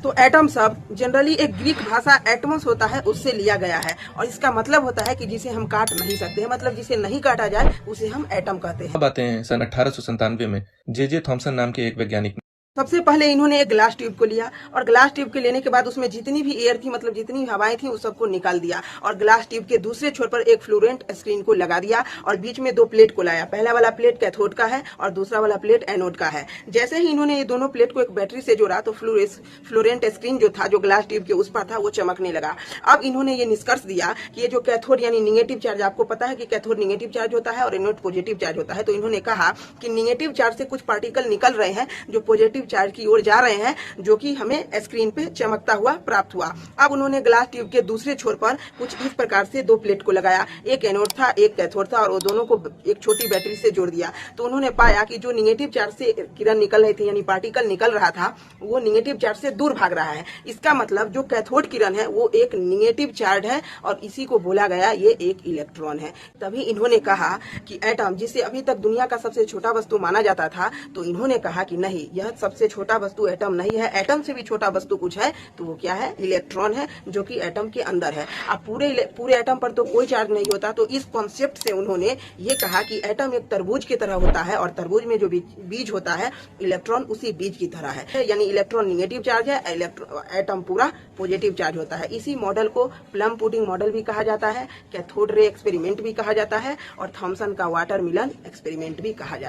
तो एटम शब्द जनरली एक ग्रीक भाषा एटमोस होता है उससे लिया गया है और इसका मतलब होता है कि जिसे हम काट नहीं सकते हैं, मतलब जिसे नहीं काटा जाए उसे हम एटम कहते हैं। अब आते हैं सन 1897 में जे थॉमसन नाम के एक वैज्ञानिक ने सबसे पहले इन्होंने एक ग्लास ट्यूब को लिया और ग्लास ट्यूब के लेने के बाद उसमें जितनी भी एयर थी, मतलब जितनी हवाएं थी, उस सबको निकाल दिया और ग्लास ट्यूब के दूसरे छोर पर एक फ्लोरेंट स्क्रीन को लगा दिया और बीच में दो प्लेट को लाया। पहला वाला प्लेट कैथोड का है और दूसरा वाला प्लेट एनोड का है। जैसे ही इन्होंने ये दोनों प्लेट को एक बैटरी से जोड़ा तो फ्लोरेंट स्क्रीन जो था, जो ग्लास ट्यूब के उस पर था, वो चमकने लगा। अब इन्होंने ये निष्कर्ष दिया कि ये जो कैथोड यानी निगेटिव चार्ज, आपको पता है कि कैथोड निगेटिव चार्ज होता है और एनोड पॉजिटिव चार्ज होता है, तो इन्होंने कहा कि निगेटिव चार्ज से कुछ पार्टिकल निकल रहे हैं जो पॉजिटिव चार्ज की ओर जा रहे हैं, जो कि हमें स्क्रीन पे चमकता हुआ प्राप्त हुआ। अब उन्होंने ग्लास ट्यूब के दूसरे छोर पर कुछ इस प्रकार से दो प्लेट को लगाया, एक एनोड था एक कैथोड था, और वो दोनों को एक छोटी बैटरी से जोड़ दिया। तो उन्होंने पाया कि जो निगेटिव चार्ज से किरण निकल रही थी यानी पार्टिकल निकल रहा था, वो निगेटिव चार्ज से दूर भाग रहा है। इसका मतलब जो कैथोड किरण है वो एक निगेटिव चार्ज है और इसी को बोला गया ये एक इलेक्ट्रॉन है। तभी इन्होंने कहा कि एटम, जिसे अभी तक दुनिया का सबसे छोटा वस्तु माना जाता था, तो इन्होंने कहा कि नहीं, यह सबसे छोटा वस्तु एटम नहीं है, एटम से भी छोटा वस्तु कुछ है, तो वो क्या है? इलेक्ट्रॉन है, जो कि एटम के अंदर है। अब पूरे एटम पर तो कोई चार्ज नहीं होता, तो इस कॉन्सेप्ट से उन्होंने ये कहा कि एटम एक तरबूज की तरह होता है और तरबूज में जो बीज होता है, इलेक्ट्रॉन उसी बीज की तरह है, यानी इलेक्ट्रॉन निगेटिव चार्ज है, एटम पूरा पॉजिटिव चार्ज होता है। इसी मॉडल को प्लम पुडिंग मॉडल भी कहा जाता है, कैथोड रे एक्सपेरिमेंट भी कहा जाता है और थॉमसन का वाटरमेलन एक्सपेरिमेंट भी कहा जाता है।